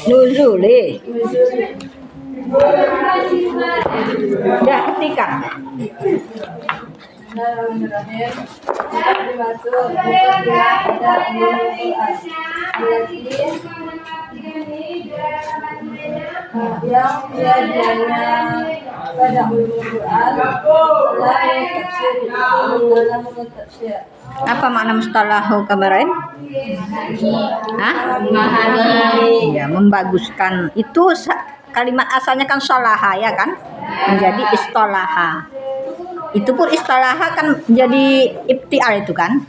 Nuzuli. Ya, ketika yang tiadanya pada ulumul Quran dalam tafsir. apa makna mustalahu kemarin? Hah? Ya, membaguskan. Itu kalimat asalnya kan sholaha ya kan? Menjadi istolaha. Itu pun istolaha kan jadi ibtial itu kan?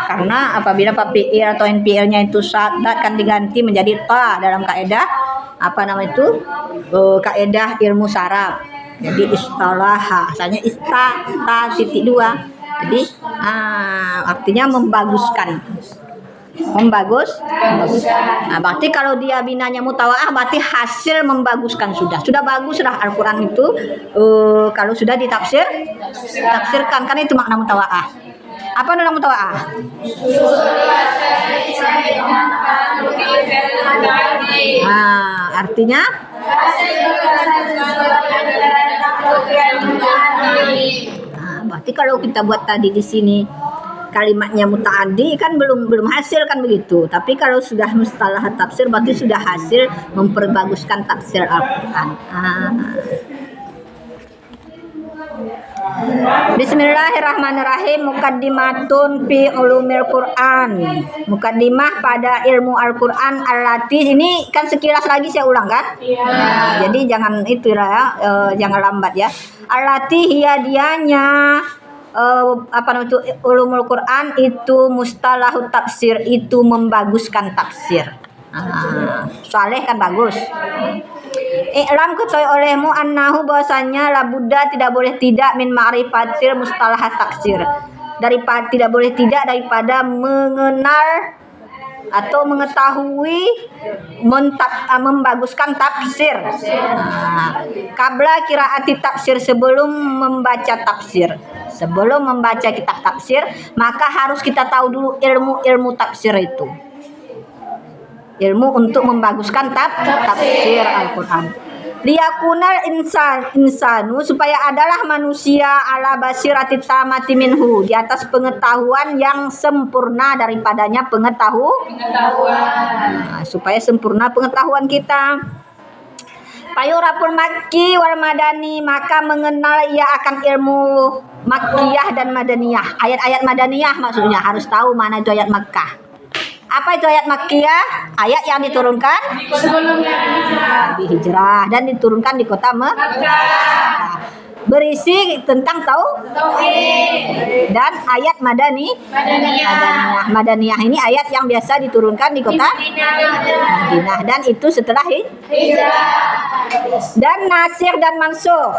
Karena apabila fi'il atau NPL-nya itu sadat kan diganti menjadi ta dalam kaidah apa nama itu? Kaidah ilmu saraf. Jadi istolaha, asalnya ta titik dua. Jadi artinya membaguskan. Nah, berarti kalau dia binanya mutawaah berarti hasil membaguskan sudah bagus sudah Al-Quran itu kalau sudah tafsirkan kan itu makna mutawaah. Apa makna mutawaah? Artinya berarti kalau kita buat tadi di sini kalimatnya mutaaddi kan belum hasil kan begitu. Tapi kalau sudah mustalah tafsir berarti sudah hasil memperbaguskan tafsir Al-Qur'an. Bismillahirrahmanirrahim. Muqaddimatun fi ulumil Qur'an. Muqaddimah pada ilmu Al-Qur'an allati, ini kan sekilas lagi saya ulang kan? Jadi jangan itu ya, jangan lambat ya. Allati hiya dianya apa namanya itu ulumul Quran itu mustalahut tafsir, itu membaguskan tafsir. Saleh kan bagus. I'lam ketahui olehmu annahu bahwasanya la budda tidak boleh tidak min ma'rifatil mustalahat tafsir, daripada tidak boleh tidak daripada mengenal atau mengetahui membaguskan tafsir. Kabla qiraati tafsir, sebelum membaca tafsir. Sebelum membaca kitab tafsir, maka harus kita tahu dulu ilmu tafsir itu. Ilmu untuk membaguskan tafsir Al-Qur'an. Liyakunal insanu, supaya adalah manusia ala basirati tamati minhu, di atas pengetahuan yang sempurna daripadanya pengetahuan. Supaya sempurna pengetahuan kita. Payurapul makki wal madani, maka mengenal ia akan ilmu makkiyah dan madaniyah. Ayat-ayat madaniyah maksudnya harus tahu mana itu ayat Makkah. Apa itu ayat makkiyah? Ayat yang diturunkan sebelum Nabi hijrah dan diturunkan di kota Makkah. Berisi tentang tauhid. Dan ayat madaniyah ini ayat yang biasa diturunkan di kota Madinah, dan itu setelah hijrah. Dan nasikh dan mansukh,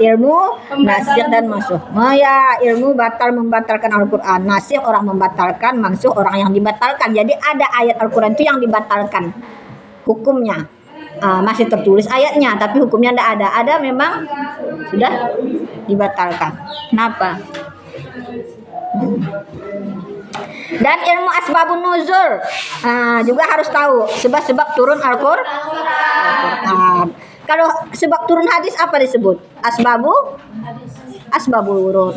ilmu nasikh dan mansukh. Ya, ilmu batal membatalkan Al-Qur'an. Nasikh orang membatalkan, mansukh orang yang dibatalkan. Jadi ada ayat Al-Qur'an itu yang dibatalkan hukumnya. Masih tertulis ayatnya tapi hukumnya tidak ada. Ada memang sudah dibatalkan. Kenapa? Dan ilmu asbabun nuzul juga harus tahu sebab-sebab turun Al-Qur'an. Kalau sebab turun hadis apa disebut? Asbabul wurud.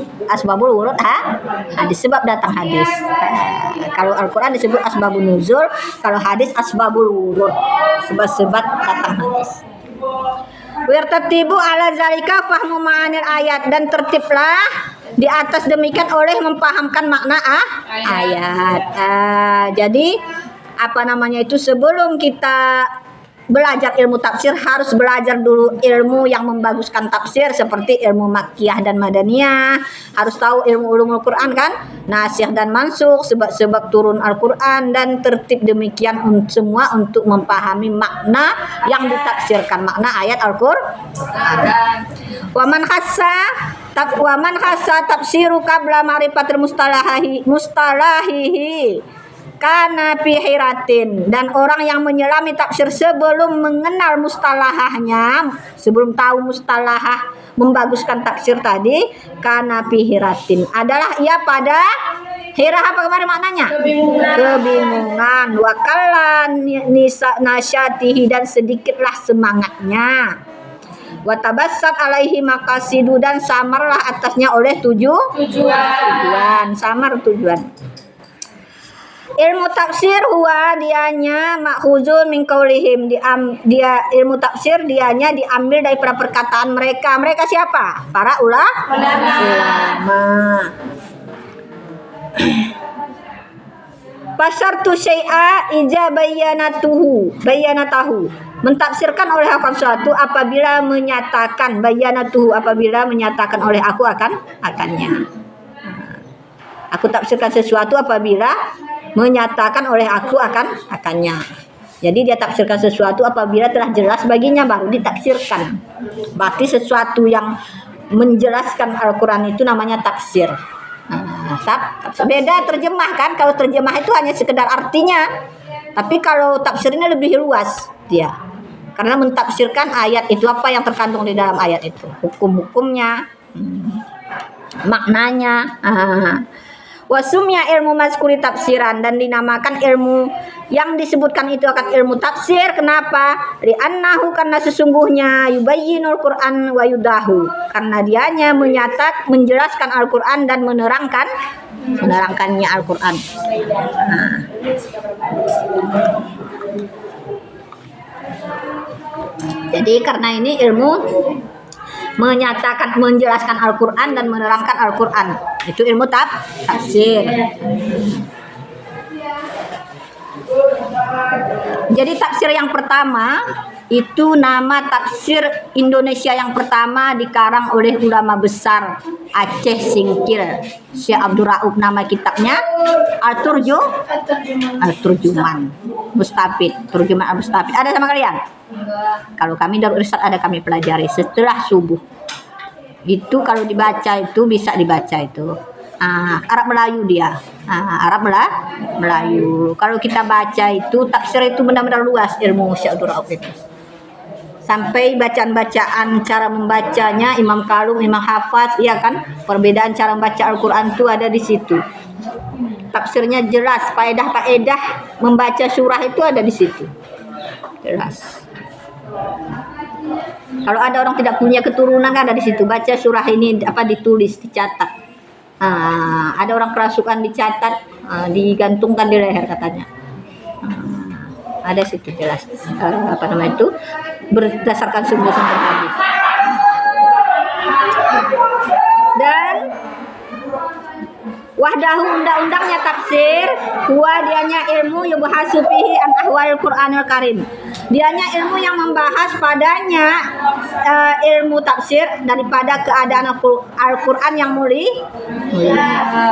Hadis, sebab datang hadis. Kalau Al-Qur'an disebut asbabun nuzul, kalau hadis asbabul wurud, sebab-sebab datang hadis. Wirtatibu ala zalika fahmu ma'anil ayat, dan tertiblah di atas demikian oleh mempahamkan makna ayat. Jadi apa namanya itu, sebelum kita belajar ilmu tafsir harus belajar dulu ilmu yang membaguskan tafsir seperti ilmu makkiyah dan madaniyah. Harus tahu ilmu ulumul Quran kan, nasikh dan mansukh, sebab-sebab turun Al-Quran, dan tertib demikian semua untuk memahami makna yang ditafsirkan, makna ayat Al-Quran. Waman khassa, Waman hasa tafsiru qabla ma'rifatil mustalahihi kana pihiratin, dan orang yang menyelami tafsir sebelum mengenal mustalahahnya, sebelum tahu mustalahah membaguskan tafsir tadi, kana pihiratin adalah ia pada hirah. Apa kemarin maknanya? Kebingungan. Wakalan nisa nasyatihi, dan sedikitlah semangatnya. Watabassat alaihi makasidu, dan samarlah atasnya oleh tujuan. Samar tujuan. Ilmu tafsir huwa dianya makhuzun min qaulihim, dia ilmu tafsir dianya diambil daripada perkataan mereka. Mereka siapa? Para ulama. Pasartu syai'a ija bayanatahu. Mentafsirkan oleh aku suatu apabila menyatakan, bayanatuhu apabila menyatakan oleh aku akannya. Aku tafsirkan sesuatu apabila menyatakan oleh aku akannya. Jadi dia tafsirkan sesuatu apabila telah jelas baginya, baru ditafsirkan. Berarti sesuatu yang menjelaskan Al-Quran itu namanya tafsir. Beda terjemah kan. Kalau terjemah itu hanya sekedar artinya, tapi kalau tafsir ini lebih luas dia, karena mentafsirkan ayat itu, apa yang terkandung di dalam ayat itu, hukum-hukumnya, maknanya. Wasumya ilmu mazkuri tafsiran, dan dinamakan ilmu yang disebutkan itu akan ilmu tafsir. Kenapa? Li'annahu, karena sesungguhnya yubayyinul Qur'an wa yudahu, karena dianya menjelaskan Al-Qur'an dan menerangkannya Al-Qur'an. Jadi karena ini ilmu menjelaskan Al-Qur'an dan menerangkan Al-Qur'an, itu ilmu tafsir. Jadi tafsir yang pertama itu nama tafsir Indonesia yang pertama dikarang oleh ulama besar Aceh Singkil, Syekh Abdul Rauf, nama kitabnya Al-Turjuman Mustafid. Turjuman Al-Mustafid ada sama kalian? Kalau kami Darul Irsyad ada, kami pelajari setelah subuh. Itu kalau dibaca itu bisa dibaca itu. Arab Melayu dia. Arab Melayu. Kalau kita baca itu tafsir itu benar-benar luas ilmu Syekh Abdul Rauf itu. Sampai bacaan-bacaan cara membacanya Imam Kalum, Imam Hafaz, iya kan? Perbedaan cara membaca Al-Qur'an itu ada di situ. Tafsirnya jelas, faedah-faedah membaca surah itu ada di situ. Jelas. Kalau ada orang tidak punya keturunan kan ada di situ, baca surah ini ditulis, dicatat. Ada orang kerasukan dicatat, digantungkan di leher katanya. Ada situ jelas berdasarkan sumber-sumber hadis. Dan wahdahu, undang-undangnya tafsir, huwa dianya ilmu yubhasu fihi an ahwal Qur'anil Karim. Dianya ilmu yang membahas padanya ilmu tafsir daripada keadaan Al-Qur'an yang mulia.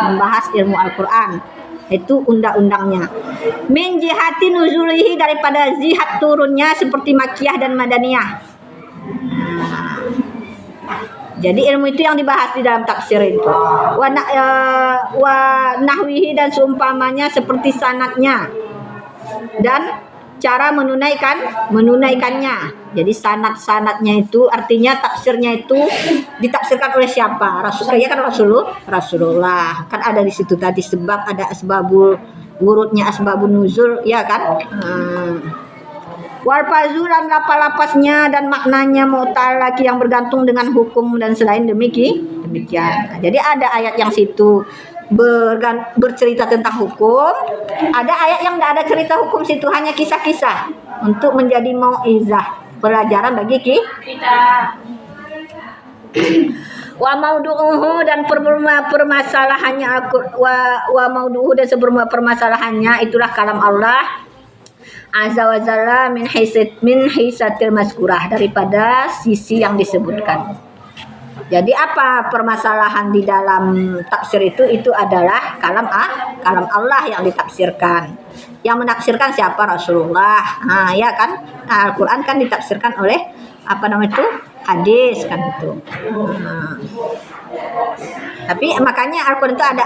Membahas ilmu Al-Qur'an. Itu undang-undangnya. Min jihati nuzulihi, daripada zihat turunnya seperti Makkiyah dan Madaniyah. Jadi ilmu itu yang dibahas di dalam tafsir itu. Wa nahwihi, dan seumpamanya seperti sanadnya dan cara menunaikannya. Jadi sanad-sanadnya itu artinya tafsirnya itu ditafsirkan oleh siapa? Rasulullah. Kan ada di situ tadi sebab, ada asbabul wurudnya, asbabun nuzul, ya kan? Wal fazulan, lapasnya dan maknanya mu'talaki, yang bergantung dengan hukum dan selain demikian. Jadi ada ayat yang situ bercerita tentang hukum, ada ayat yang tidak ada cerita hukum, situ hanya kisah-kisah untuk menjadi mau'izah, pelajaran bagi kita. Wa maudu'uhu, dan permasalahannya wa maudu'uhu, dan permasalahannya itulah kalam Allah azza wa jalla min hisatil mazkurah, daripada sisi yang disebutkan. Jadi apa permasalahan di dalam tafsir itu adalah kalam Allah yang ditafsirkan. Yang menafsirkan siapa? Rasulullah. Ya kan? Al-Qur'an kan ditafsirkan oleh hadis kan itu. Tapi makanya Al-Quran itu ada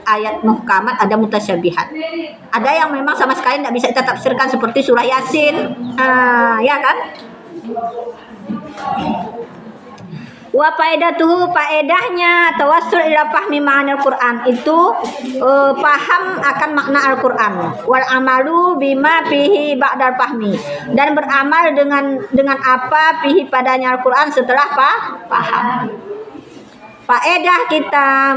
ayat muhkamat, ada mutasyabihat. Ada yang memang sama sekali tidak bisa kita tafsirkan seperti surah Yasin. Ya kan? Wa faedatuhu, faedahnya tawassul ila fahmi ma'anil Qur'an itu paham akan makna Al-Qur'an, wal amalu bima fihi ba'dal fahmi, dan beramal dengan apa fihi padanya Al-Qur'an setelah paham. Faedah kita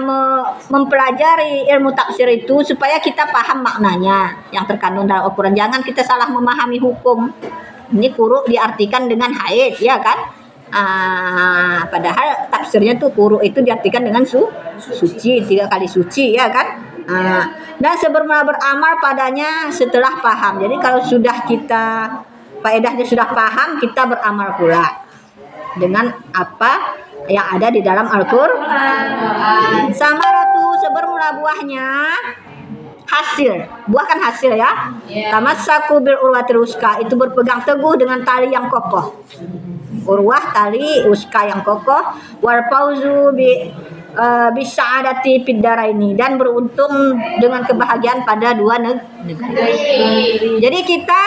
mempelajari ilmu tafsir itu supaya kita paham maknanya yang terkandung dalam Al-Qur'an. Jangan kita salah memahami hukum. Ini quru diartikan dengan haid, ya kan? Padahal tafsirnya tuh quru itu diartikan dengan suci, 3 kali suci, ya kan? Dan sebelum beramal padanya setelah paham. Jadi kalau sudah kita faedahnya sudah paham, kita beramal pula dengan apa yang ada di dalam Al-Qur'an. Samaratu, sebermula buahnya hasil, buah kan hasil ya. Tamassaku bil urwatil wuska, itu berpegang teguh dengan tali yang kokoh. Urwah tali, uska yang kokoh. Wal fauzu bisaadati fid daraini, dan beruntung dengan kebahagiaan pada 2 negeri. Jadi kita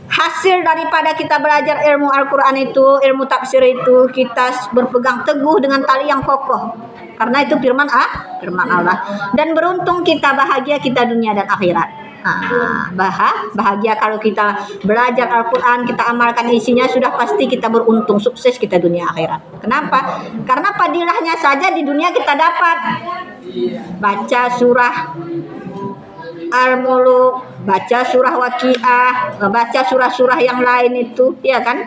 hasil daripada kita belajar ilmu Al-Qur'an itu, ilmu tafsir itu, kita berpegang teguh dengan tali yang kokoh. Karena itu firman Allah. Dan beruntung kita, bahagia kita dunia dan akhirat. Bahagia kalau kita belajar Al-Quran, kita amalkan isinya, sudah pasti kita beruntung, sukses kita dunia akhirat. Kenapa? Karena padilahnya saja di dunia kita dapat. Baca surah Al-Muluk, baca surah Waqiah, baca surah-surah yang lain itu, ya kan?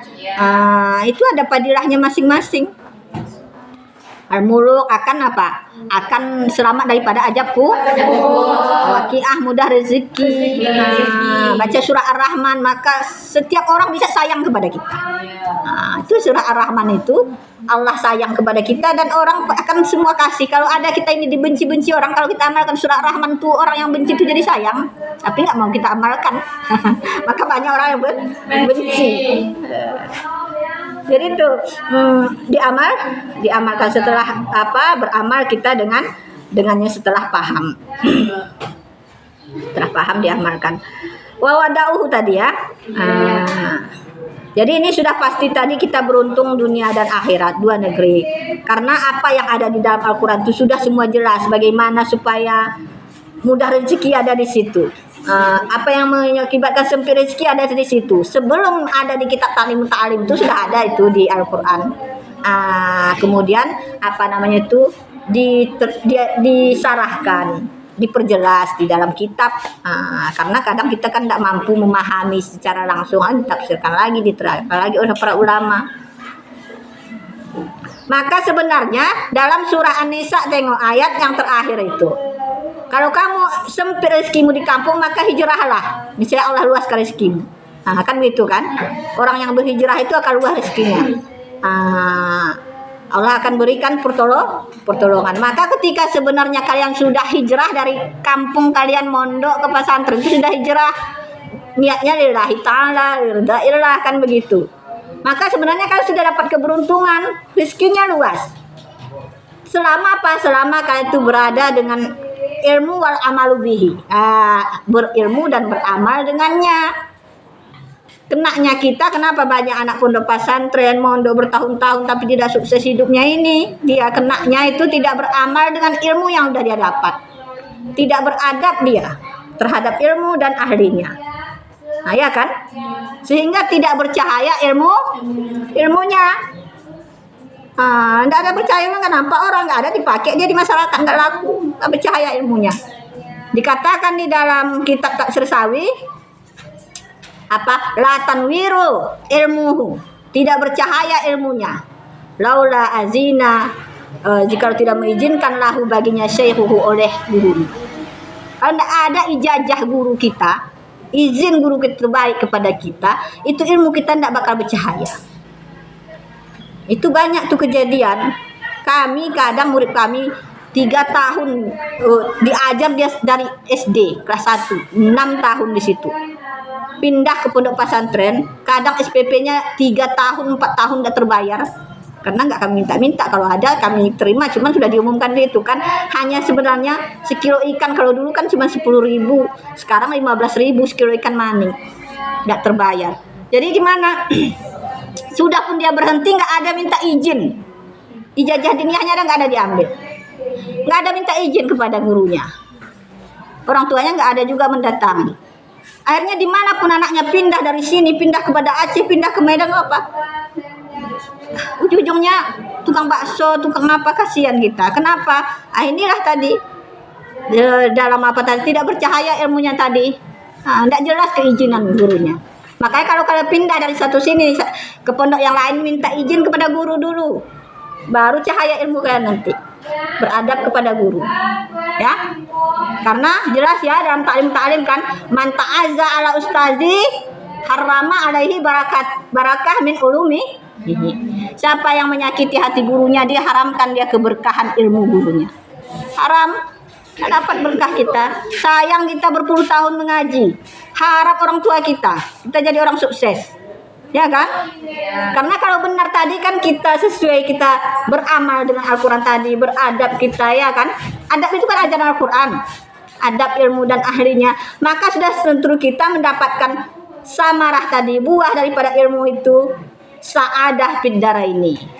Itu ada padilahnya masing-masing. Al-Muluk akan apa? Akan selamat daripada ajabku. Waqiah mudah rezeki. Baca surah Ar-Rahman, maka setiap orang bisa sayang kepada kita. Itu surah Ar-Rahman itu Allah sayang kepada kita, dan orang akan semua kasih. Kalau ada kita ini dibenci-benci orang, kalau kita amalkan surah Ar-Rahman tuh, orang yang benci itu jadi sayang. Tapi nggak mau kita amalkan. Maka banyak orang yang benci. Jadi itu diamalkan setelah beramal kita dengannya setelah paham. Setelah paham diamalkan. Wa wada'uhu tadi ya. Jadi ini sudah pasti tadi kita beruntung dunia dan akhirat, 2 negeri. Karena apa yang ada di dalam Al-Qur'an itu sudah semua jelas, bagaimana supaya mudah rezeki ada di situ. Apa yang mengakibatkan sempit rezeki ada di situ. Sebelum ada di kitab Ta'lim itu sudah ada itu di Al-Qur'an. Kemudian disarahkan, diperjelas di dalam kitab. Karena kadang kita kan tidak mampu memahami secara langsung, ditafsirkan lagi, diterangkan lagi oleh para ulama. Maka sebenarnya dalam surah An-Nisa, tengok ayat yang terakhir itu. Kalau kamu sempit rezekimu di kampung, maka hijrahlah. Misalnya Allah luaskan rezekimu. Kan begitu kan? Orang yang berhijrah itu akan luas rezekinya. Allah akan berikan pertolongan. Maka ketika sebenarnya kalian sudah hijrah dari kampung kalian mondok ke pesantren, itu sudah hijrah. Niatnya lillahi ta'ala, lillahi kan begitu. Maka sebenarnya kalian sudah dapat keberuntungan, rezekinya luas. Selama apa? Selama kalian itu berada dengan ilmu wal amalu bihi, berilmu dan beramal dengannya. Kenaknya kita, kenapa banyak anak pondok pesantren mondok bertahun-tahun tapi tidak sukses hidupnya ini? Dia kenaknya itu tidak beramal dengan ilmu yang sudah dia dapat, tidak beradab dia terhadap ilmu dan ahlinya. Ya kan? Sehingga tidak bercahaya ilmunya. Tidak ada percaya, nggak nampak orang, nggak ada dipakai dia di masyarakat, nggak laku, nggak percaya ilmunya. Dikatakan di dalam kitab Tafsir Sawi, la tanwiru ilmuhu, tidak bercahaya ilmunya. Laula azina, jika tidak mengizinkan lahu baginya syekhuhu oleh guru. Kalau tidak ada ijazah guru kita, izin guru kita terbaik kepada kita, itu ilmu kita tidak bakal bercahaya. Itu banyak tuh kejadian. Kami kadang murid kami 3 tahun diajar dia dari SD kelas 1, 6 tahun di situ. Pindah ke pondok pesantren, kadang SPP-nya 3 tahun, 4 tahun tidak terbayar. Karena nggak kami minta-minta, kalau ada kami terima, cuman sudah diumumkan itu kan. Hanya sebenarnya sekilo ikan, kalau dulu kan cuma 10.000, sekarang 15.000 sekilo ikan maning, nggak terbayar. Jadi gimana? Sudah pun dia berhenti, nggak ada minta izin, ijazah diniyahnya nggak ada diambil, nggak ada minta izin kepada gurunya, orang tuanya nggak ada juga mendatangi. Akhirnya dimanapun anaknya pindah dari sini, pindah kepada Aceh, pindah ke Medan, apa ujung-ujungnya tukang bakso, tukang apa, kasihan kita. Kenapa? Inilah tadi dalam apa tadi, tidak bercahaya ilmunya tadi, tidak jelas keizinan gurunya. Makanya kalau kalian pindah dari satu sini ke pondok yang lain, minta izin kepada guru dulu, baru cahaya ilmu kalian nanti. Beradab kepada guru, ya. Karena jelas ya dalam taklim kan, man ta'azza ala ustazi harrama alaihi barakah min ulumi. Siapa yang menyakiti hati gurunya, dia haramkan dia keberkahan ilmu gurunya. Haram, tidak dapat berkah kita. Sayang kita berpuluh tahun mengaji, harap orang tua kita jadi orang sukses, ya kan? Karena kalau benar tadi kan kita sesuai, kita beramal dengan Al-Quran tadi, beradab kita, ya kan? Adab itu kan ajaran Al-Quran, adab ilmu dan ahlinya. Maka sudah tentu kita mendapatkan samarah tadi, buah daripada ilmu itu, sa'adah fid daraini.